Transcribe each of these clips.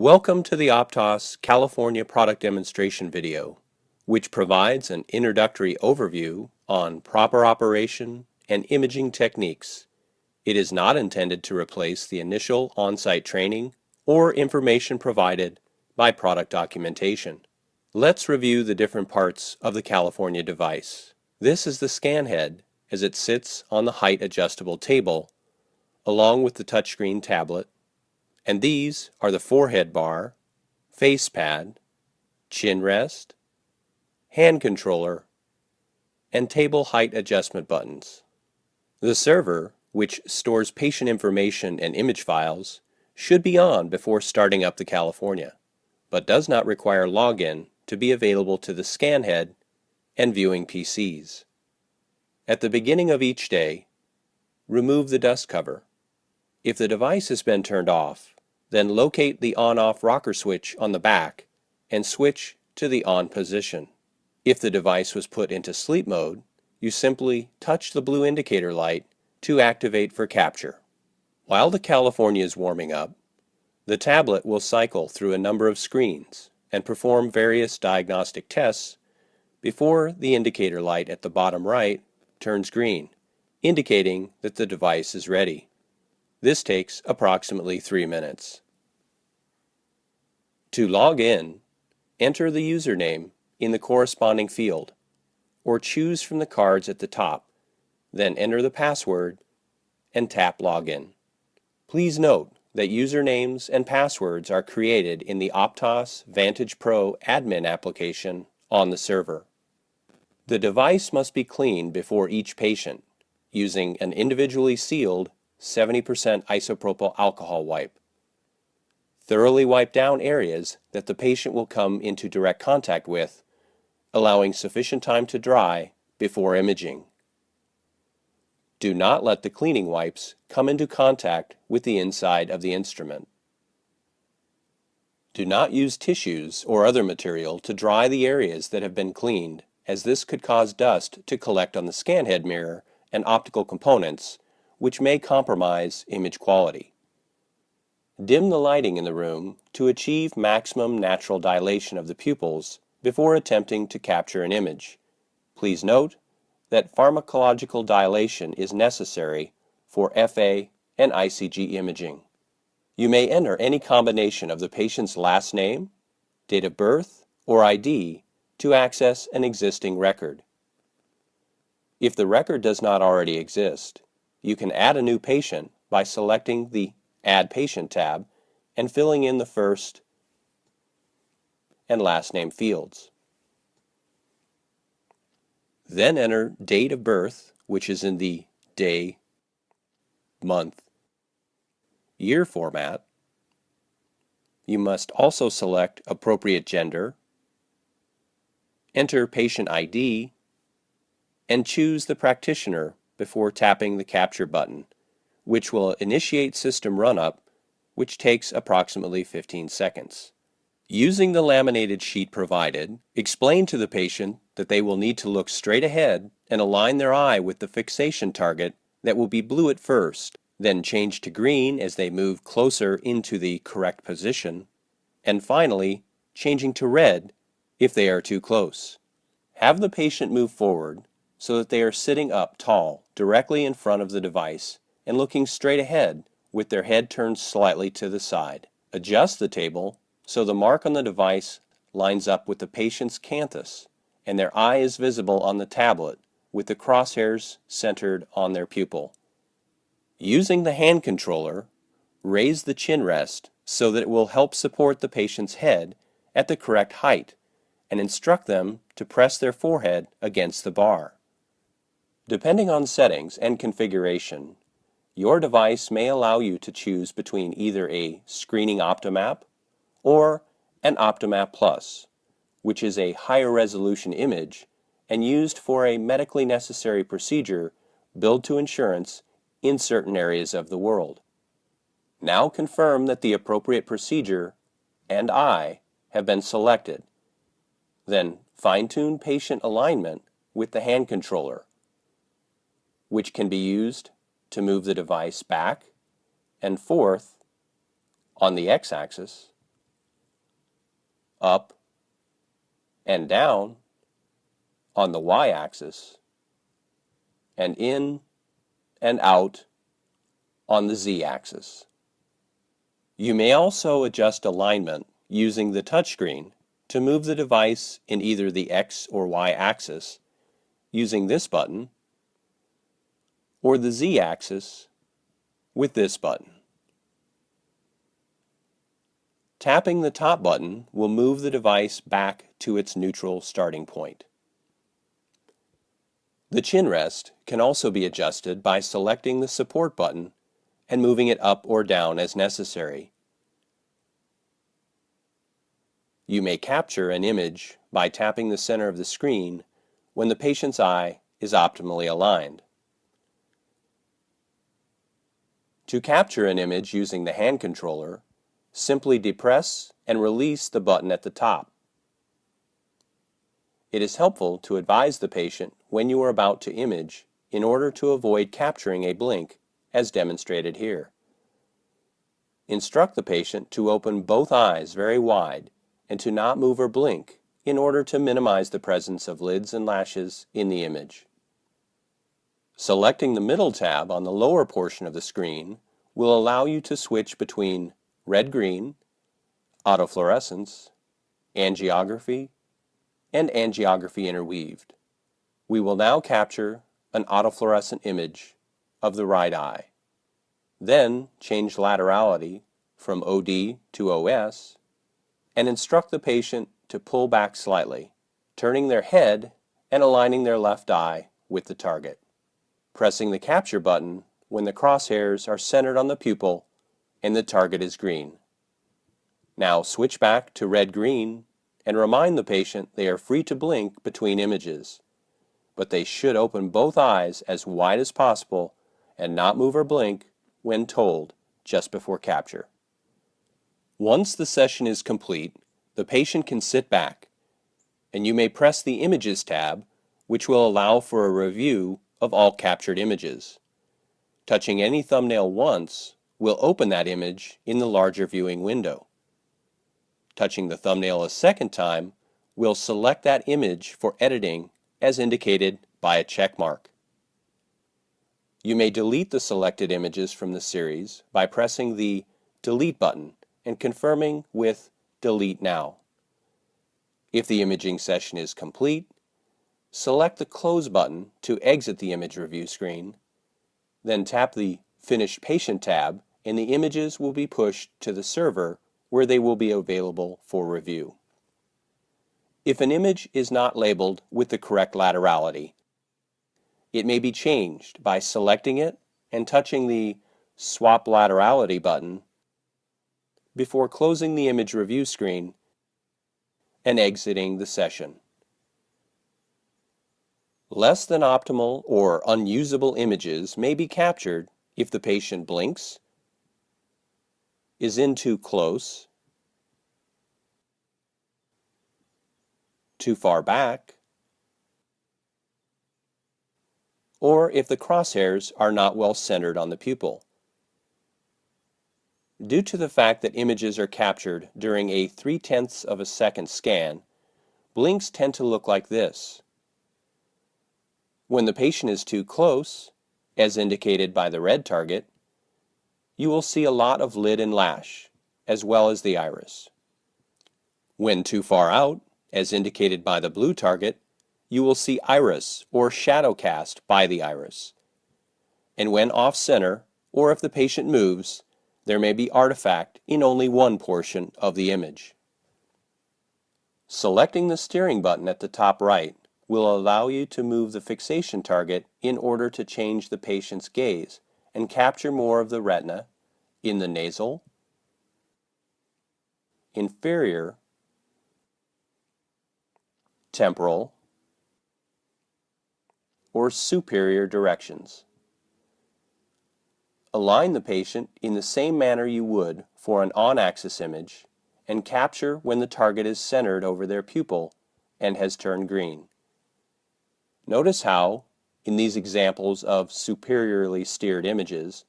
Welcome to the Optos California product demonstration video, which provides an introductory overview on proper operation and imaging techniques. It is not intended to replace the initial on-site training or information provided by product documentation. Let's review the different parts of the California device. This is the scan head as it sits on the height adjustable table, along with the touchscreen tablet. And these are the forehead bar, face pad, chin rest, hand controller, and table height adjustment buttons. The server, which stores patient information and image files, should be on before starting up the California, but does not require login to be available to the scan head and viewing PCs. At the beginning of each day, remove the dust cover. If the device has been turned off, then locate the on-off rocker switch on the back and switch to the on position. If the device was put into sleep mode, you simply touch the blue indicator light to activate for capture. While the California is warming up, the tablet will cycle through a number of screens and perform various diagnostic tests before the indicator light at the bottom right turns green, indicating that the device is ready. This takes approximately 3 minutes. To log in, enter the username in the corresponding field, or choose from the cards at the top, then enter the password and tap Login. Please note that usernames and passwords are created in the Optos Vantage Pro admin application on the server. The device must be cleaned before each patient using an individually sealed 70% isopropyl alcohol wipe. Thoroughly wipe down areas that the patient will come into direct contact with, allowing sufficient time to dry before imaging. Do not let the cleaning wipes come into contact with the inside of the instrument. Do not use tissues or other material to dry the areas that have been cleaned, as this could cause dust to collect on the scan head mirror and optical components, which may compromise image quality. Dim the lighting in the room to achieve maximum natural dilation of the pupils before attempting to capture an image. Please note that pharmacological dilation is necessary for FA and ICG imaging. You may enter any combination of the patient's last name, date of birth, or ID to access an existing record. If the record does not already exist, you can add a new patient by selecting the Add Patient tab and filling in the first and last name fields. Then enter date of birth, which is in the day, month, year format. You must also select appropriate gender, enter patient ID, and choose the practitioner before tapping the capture button, which will initiate system run-up, which takes approximately 15 seconds. Using the laminated sheet provided, explain to the patient that they will need to look straight ahead and align their eye with the fixation target that will be blue at first, then change to green as they move closer into the correct position, and finally changing to red if they are too close. Have the patient move forward so that they are sitting up tall directly in front of the device and looking straight ahead with their head turned slightly to the side. Adjust the table so the mark on the device lines up with the patient's canthus and their eye is visible on the tablet with the crosshairs centered on their pupil. Using the hand controller, raise the chin rest so that it will help support the patient's head at the correct height and instruct them to press their forehead against the bar. Depending on settings and configuration, your device may allow you to choose between either a screening Optomap or an Optomap Plus, which is a higher resolution image and used for a medically necessary procedure billed to insurance in certain areas of the world. Now confirm that the appropriate procedure and eye have been selected. Then fine-tune patient alignment with the hand controller, which can be used to move the device back and forth on the x-axis up and down on the y-axis, and in and out on the z-axis. You may also adjust alignment using the touchscreen to move the device in either the X or Y axis using this button, or the Z axis with this button. Tapping the top button will move the device back to its neutral starting point. The chin rest can also be adjusted by selecting the support button and moving it up or down as necessary. You may capture an image by tapping the center of the screen when the patient's eye is optimally aligned. To capture an image using the hand controller, simply depress and release the button at the top. It is helpful to advise the patient when you are about to image in order to avoid capturing a blink, as demonstrated here. Instruct the patient to open both eyes very wide and to not move or blink in order to minimize the presence of lids and lashes in the image. Selecting the middle tab on the lower portion of the screen will allow you to switch between red-green, autofluorescence, angiography, and angiography interweaved. We will now capture an autofluorescent image of the right eye. Then change laterality from OD to OS and instruct the patient to pull back slightly, turning their head and aligning their left eye with the target. Pressing the capture button when the crosshairs are centered on the pupil and the target is green. Now switch back to red-green and remind the patient they are free to blink between images, but they should open both eyes as wide as possible and not move or blink when told just before capture. Once the session is complete, the patient can sit back, and you may press the Images tab, which will allow for a review of all captured images. Touching any thumbnail once will open that image in the larger viewing window. Touching the thumbnail a second time will select that image for editing as indicated by a check mark. You may delete the selected images from the series by pressing the Delete button and confirming with Delete Now. If the imaging session is complete, select the Close button to exit the image review screen, then tap the Finish Patient tab and the images will be pushed to the server where they will be available for review. If an image is not labeled with the correct laterality, it may be changed by selecting it and touching the Swap Laterality button before closing the image review screen and exiting the session. Less than optimal or unusable images may be captured if the patient blinks, is in too close, too far back, or if the crosshairs are not well centered on the pupil. Due to the fact that images are captured during a 0.3 of a second scan, blinks tend to look like this. When the patient is too close, as indicated by the red target, you will see a lot of lid and lash, as well as the iris. When too far out, as indicated by the blue target, you will see iris or shadow cast by the iris. And when off-center, or if the patient moves, there may be artifact in only one portion of the image. Selecting the steering button at the top right will allow you to move the fixation target in order to change the patient's gaze and capture more of the retina in the nasal, inferior, temporal, or superior directions. Align the patient in the same manner you would for an on-axis image and capture when the target is centered over their pupil and has turned green. Notice how, in these examples of superiorly steered images,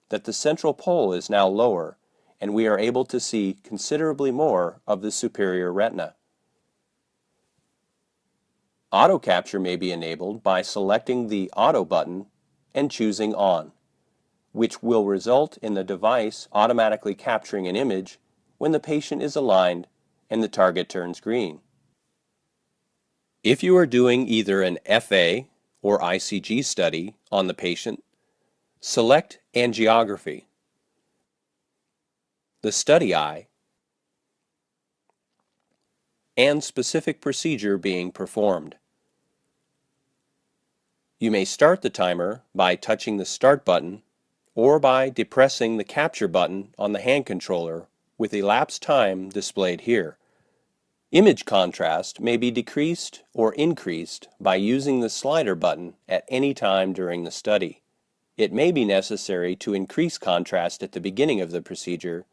that the central pole is now lower and we are able to see considerably more of the superior retina. Auto capture may be enabled by selecting the Auto button and choosing On, which will result in the device automatically capturing an image when the patient is aligned and the target turns green. If you are doing either an FA or ICG study on the patient, select Angiography, the study eye, and specific procedure being performed. You may start the timer by touching the Start button or by depressing the Capture button on the hand controller with elapsed time displayed here. Image contrast may be decreased or increased by using the slider button at any time during the study. It may be necessary to increase contrast at the beginning of the procedure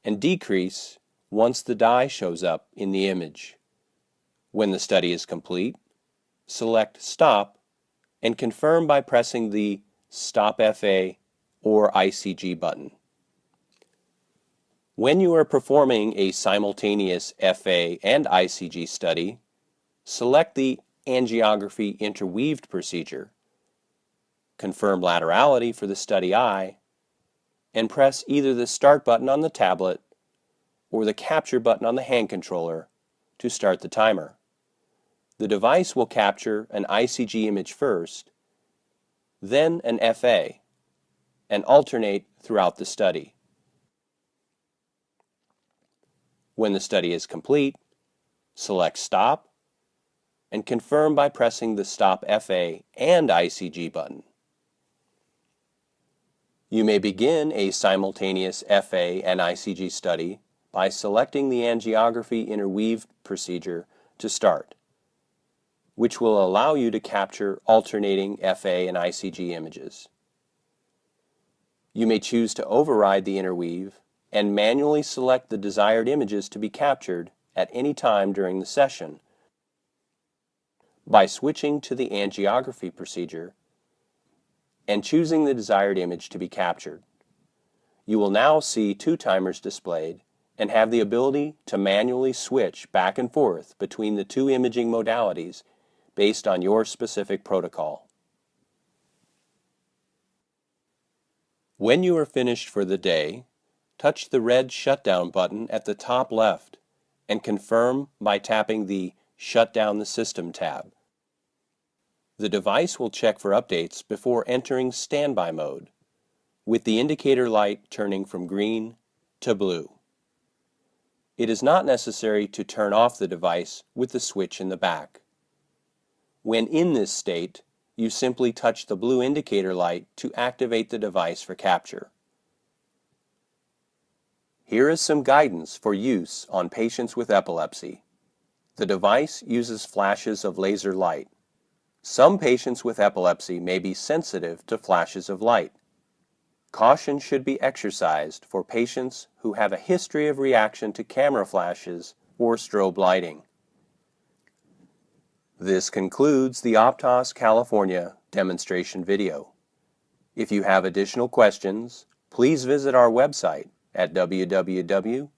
and decrease once the dye shows up in the image. When the study is complete, select Stop and confirm by pressing the Stop FA or ICG button. When you are performing a simultaneous FA and ICG study, select the Angiography Interweaved procedure, confirm laterality for the study eye, and press either the Start button on the tablet or the Capture button on the hand controller to start the timer. The device will capture an ICG image first, then an FA, and alternate throughout the study. When the study is complete, select Stop and confirm by pressing the Stop FA and ICG button. You may begin a simultaneous FA and ICG study by selecting the Angiography Interweaved procedure to start, which will allow you to capture alternating FA and ICG images. You may choose to override the interweave and manually select the desired images to be captured at any time during the session by switching to the Angiography procedure and choosing the desired image to be captured. You will now see two timers displayed and have the ability to manually switch back and forth between the two imaging modalities based on your specific protocol. When you are finished for the day, touch the red Shutdown button at the top left and confirm by tapping the Shut Down the System tab. The device will check for updates before entering standby mode, with the indicator light turning from green to blue. It is not necessary to turn off the device with the switch in the back. When in this state, you simply touch the blue indicator light to activate the device for capture. Here is some guidance for use on patients with epilepsy. The device uses flashes of laser light. Some patients with epilepsy may be sensitive to flashes of light. Caution should be exercised for patients who have a history of reaction to camera flashes or strobe lighting. This concludes the Optos California demonstration video. If you have additional questions, please visit our website at www.optos.com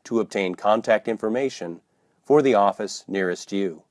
to obtain contact information for the office nearest you.